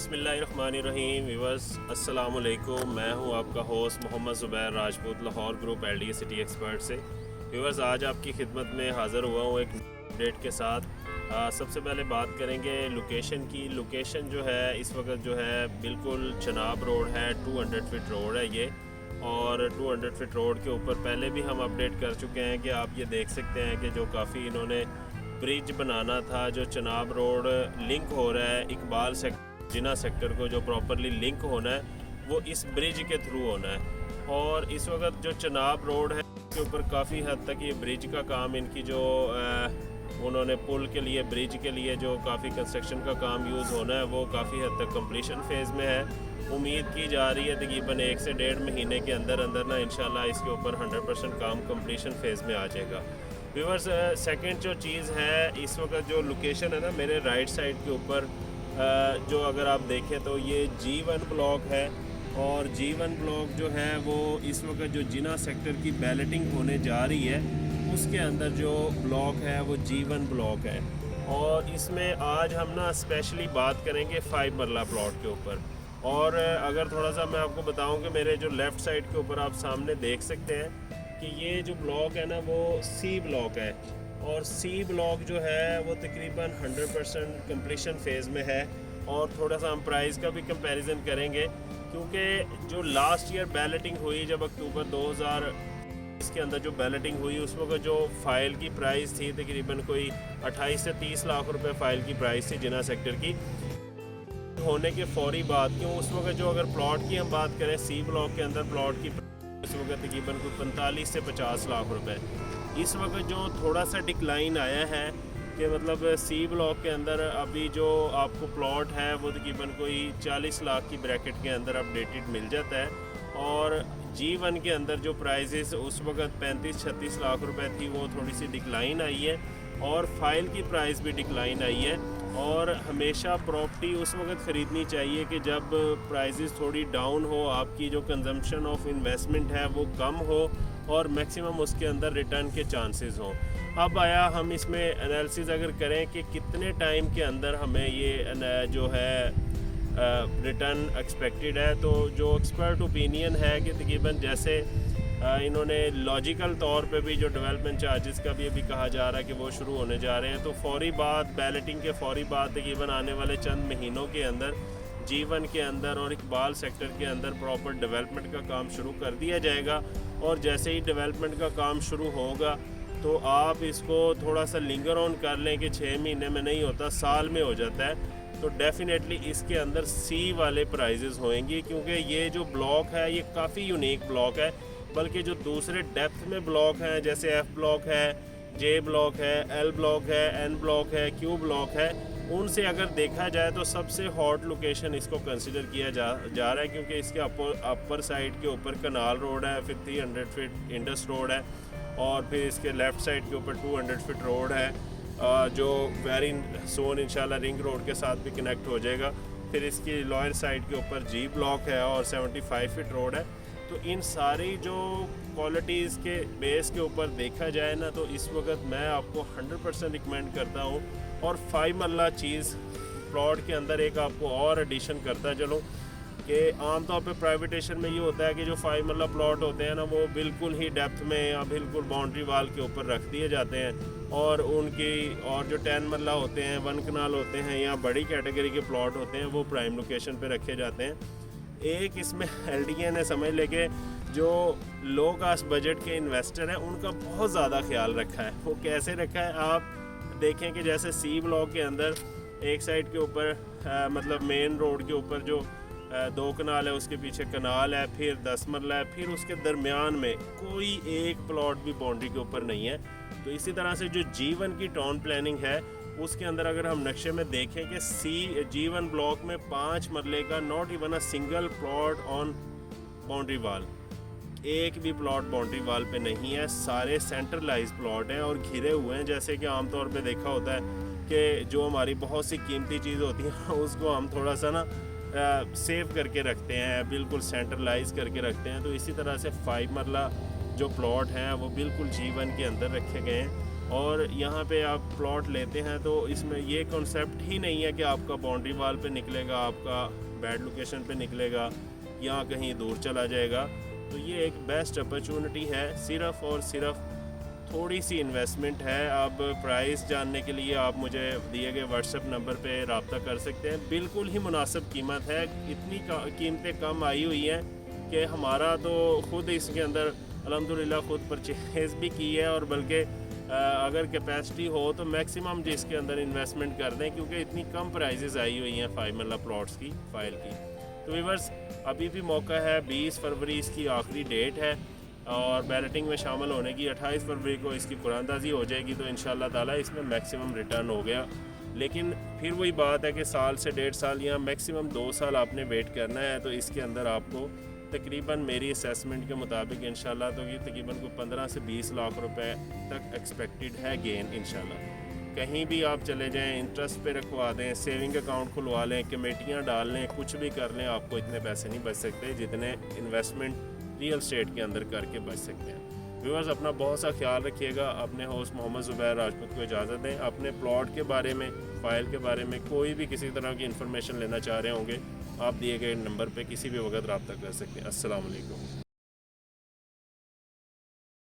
बिस्मिल्लाहिर्रहमानिर्रहीम व्यूअर्स अस्सलाम वालेकुम। मैं हूं आपका host Mohammad Zubair Rajput, Lahore group LDA city expert से। व्यूअर्स आज आपकी खिदमत में हाज़िर हुआ हूं एक अपडेट के साथ। सबसे पहले बात करेंगे लोकेशन की। लोकेशन जो है इस वक्त जो है बिल्कुल चनाब रोड है, 200 फीट रोड है ये। और 200 फीट रोड के ऊपर पहले भी हम अपडेट कर चुके हैं कि आप ये देख सकते हैं कि जो काफ़ी इन्होंने ब्रिज बनाना था, जो चनाब रोड लिंक हो रहा है इकबाल जिना सेक्टर को, जो प्रॉपरली लिंक होना है वो इस ब्रिज के थ्रू होना है। और इस वक्त जो चनाब रोड है उसके ऊपर काफ़ी हद तक ये ब्रिज का काम, इनकी जो उन्होंने पुल के लिए, ब्रिज के लिए जो काफ़ी कंस्ट्रक्शन का काम यूज़ होना है वो काफ़ी हद तक कंप्लीशन फेज़ में है। उम्मीद की जा रही है तकरीबन 1 से 1.5 महीने के अंदर अंदर ना इंशाल्लाह इसके ऊपर 100% काम कंप्लीशन फेज़ में आ जाएगा। व्यूअर्स सेकंड जो चीज़ है, इस वक्त जो लोकेशन है ना मेरे राइट साइड के ऊपर, जो अगर आप देखें तो ये G1 ब्लॉक है। और G1 ब्लॉक जो है वो इस वक्त जो जिना सेक्टर की बैलेटिंग होने जा रही है उसके अंदर जो ब्लॉक है वो G1 ब्लॉक है। और इसमें आज हम ना स्पेशली बात करेंगे 5 मरला प्लॉट के ऊपर। और अगर थोड़ा सा मैं आपको बताऊं कि मेरे जो लेफ़्ट साइड के ऊपर आप सामने देख सकते हैं कि ये जो ब्लॉक है ना वो C ब्लॉक है। और C ब्लॉक जो है वो तकरीबन 100% कंप्लीशन फेज़ में है। और थोड़ा सा हम प्राइस का भी कंपैरिजन करेंगे क्योंकि जो लास्ट ईयर बैलेटिंग हुई, जब अक्टूबर 2000 इसके अंदर जो बैलेटिंग हुई उस वक्त जो फ़ाइल की प्राइस थी तकरीबन कोई 28 से 30 लाख रुपए फ़ाइल की प्राइस थी जिना सेक्टर की। होने के फौरी बाद क्यों उस वक्त जो अगर प्लॉट की हम बात करें C ब्लॉक के अंदर प्लॉट की इस वक्त तकरीबन कोई 45 से 50 लाख रुपए। इस वक्त जो थोड़ा सा डिक्लाइन आया है कि मतलब C ब्लॉक के अंदर अभी जो आपको प्लॉट है वो तकरीबन कोई 40 लाख की ब्रैकेट के अंदर अपडेटेड मिल जाता है। और G1 के अंदर जो प्राइसेस उस वक्त 35-36 लाख रुपए थी वो थोड़ी सी डिक्लाइन आई है। और फाइल की प्राइस भी डिक्लाइन आई है। और हमेशा प्रॉपर्टी उस वक्त ख़रीदनी चाहिए कि जब प्राइसेस थोड़ी डाउन हो, आपकी जो कंजम्पशन ऑफ इन्वेस्टमेंट है वो कम हो और मैक्सिमम उसके अंदर रिटर्न के चांसेस हों। अब आया हम इसमें एनालिसिस अगर करें कि कितने टाइम के अंदर हमें ये जो है रिटर्न एक्सपेक्टेड है, तो जो एक्सपर्ट ओपिनियन है कि तकरीबन जैसे इन्होंने लॉजिकल तौर पे भी जो डेवलपमेंट चार्जेस का भी अभी कहा जा रहा है कि वो शुरू होने जा रहे हैं, तो फौरी बाद बैलेटिंग के फौरी बाद तकरीबन आने वाले चंद महीनों के अंदर G1 के अंदर और इकबाल सेक्टर के अंदर प्रॉपर डेवलपमेंट का काम शुरू कर दिया जाएगा। और जैसे ही डेवलपमेंट का काम शुरू होगा तो आप इसको थोड़ा सा लिंगर ऑन कर लें कि 6 महीने में नहीं होता, साल में हो जाता है, तो डेफ़िनेटली इसके अंदर C वाले प्राइजेज़ होंगी। क्योंकि ये जो ब्लॉक है ये काफ़ी यूनिक ब्लॉक है, बल्कि जो दूसरे डेप्थ में ब्लॉक हैं जैसे F ब्लॉक है, J ब्लॉक है, L ब्लॉक है, N ब्लॉक है, Q ब्लॉक है, उनसे अगर देखा जाए तो सबसे हॉट लोकेशन इसको कंसिडर किया जा रहा है। क्योंकि इसके अपर साइड के ऊपर कनाल रोड है, फिर 300 फीट इंडस रोड है, और फिर इसके लेफ़्ट साइड के ऊपर 200 फीट रोड है जो वेरी सोन इंशाल्लाह रिंग रोड के साथ भी कनेक्ट हो जाएगा। फिर इसकी लोअर साइड के ऊपर G ब्लॉक है और 75 फीट रोड है। तो इन सारी जो क्वालिटीज़ के बेस के ऊपर देखा जाए ना, तो इस वक्त मैं आपको 100% रिकमेंड करता हूँ। और 5 मरला चीज़ प्लॉट के अंदर एक आपको और एडिशन करता चलो कि आमतौर पे प्राइवेटेशन में ये होता है कि जो 5 मरला प्लॉट होते हैं ना वो बिल्कुल ही डेप्थ में या बिल्कुल बाउंड्री वाल के ऊपर रख दिए जाते हैं। और उनकी और जो 10 मरला होते हैं, 1 कनाल होते हैं या बड़ी कैटेगरी के प्लॉट होते हैं वो प्राइम लोकेशन पे रखे जाते हैं। एक इसमें एलडीए ने समझ लेके जो लो कास्ट बजट के इन्वेस्टर हैं उनका बहुत ज़्यादा ख्याल रखा है। वो कैसे रखा है आप देखें कि जैसे C ब्लॉक के अंदर एक साइड के ऊपर मतलब मेन रोड के ऊपर जो 2 कनाल है, उसके पीछे कनाल है, फिर 10 मरला है, फिर उसके दरमियान में कोई एक प्लॉट भी बाउंड्री के ऊपर नहीं है। तो इसी तरह से जो G1 की टाउन प्लानिंग है उसके अंदर अगर हम नक्शे में देखें कि G1 ब्लॉक में 5 मरले का not even a single plot on boundary wall, एक भी प्लॉट बाउंड्री वाल पे नहीं है, सारे सेंट्रलाइज प्लॉट हैं और घिरे हुए हैं। जैसे कि आमतौर पे देखा होता है कि जो हमारी बहुत सी कीमती चीज़ होती है उसको हम थोड़ा सा ना सेव करके रखते हैं, बिल्कुल सेंट्रलाइज करके रखते हैं। तो इसी तरह से 5 मरला जो प्लॉट हैं वो बिल्कुल G1 के अंदर रखे गए हैं। और यहाँ पे आप प्लॉट लेते हैं तो इसमें ये कॉन्सेप्ट ही नहीं है कि आपका बाउंड्री वाल पे निकलेगा, आपका बैड लोकेशन पे निकलेगा या कहीं दूर चला जाएगा। तो ये एक बेस्ट अपॉर्चुनिटी है, सिर्फ़ और सिर्फ थोड़ी सी इन्वेस्टमेंट है। अब प्राइस जानने के लिए आप मुझे दिए गए व्हाट्सएप नंबर पे रब्ता कर सकते हैं। बिल्कुल ही मुनासिब कीमत है, इतनी कीमतें कम आई हुई हैं कि हमारा तो ख़ुद इसके अंदर अल्हम्दुलिल्लाह ख़ुद परचेज़ भी की है, और बल्कि अगर कैपेसिटी हो तो मैक्सिमम जिसके अंदर इन्वेस्टमेंट कर दें, क्योंकि इतनी कम प्राइजेज़ आई हुई हैं 5 मरला प्लॉट्स की फ़ाइल की। तो व्यूअर्स अभी भी मौका है, 20 फरवरी इसकी आखिरी डेट है और बैलेटिंग में शामिल होने की 28 फरवरी को इसकी कुरानदाजी हो जाएगी। तो इंशाल्लाह ताला इसमें मैक्सिमम रिटर्न हो गया। लेकिन फिर वही बात है कि साल से 1.5 साल या मैक्सिमम 2 साल आपने वेट करना है। तो इसके अंदर आपको तकरीबन मेरी असेसमेंट के मुताबिक इंशाल्लाह तो ये तकरीबन को 15 से 20 लाख रुपए तक एक्सपेक्टेड है गेन इंशाल्लाह। कहीं भी आप चले जाएं, इंटरेस्ट पे रखवा दें, सेविंग अकाउंट खुलवा लें, कमेटियाँ डाल लें, कुछ भी कर लें, आपको इतने पैसे नहीं बच सकते जितने इन्वेस्टमेंट रियल स्टेट के अंदर करके बच सकते हैं। व्यूअर्स अपना बहुत सा ख्याल रखिएगा। अपने होस्ट मोहम्मद ज़ुबैर राजपूत को इजाज़त दें। अपने प्लॉट के बारे में, फ़ाइल के बारे में कोई भी किसी तरह की इन्फॉर्मेशन लेना चाह रहे होंगे, आप दिए गए नंबर पे किसी भी वक्त रब्ता कर सकते हैं। अस्सलाम वालेकुम।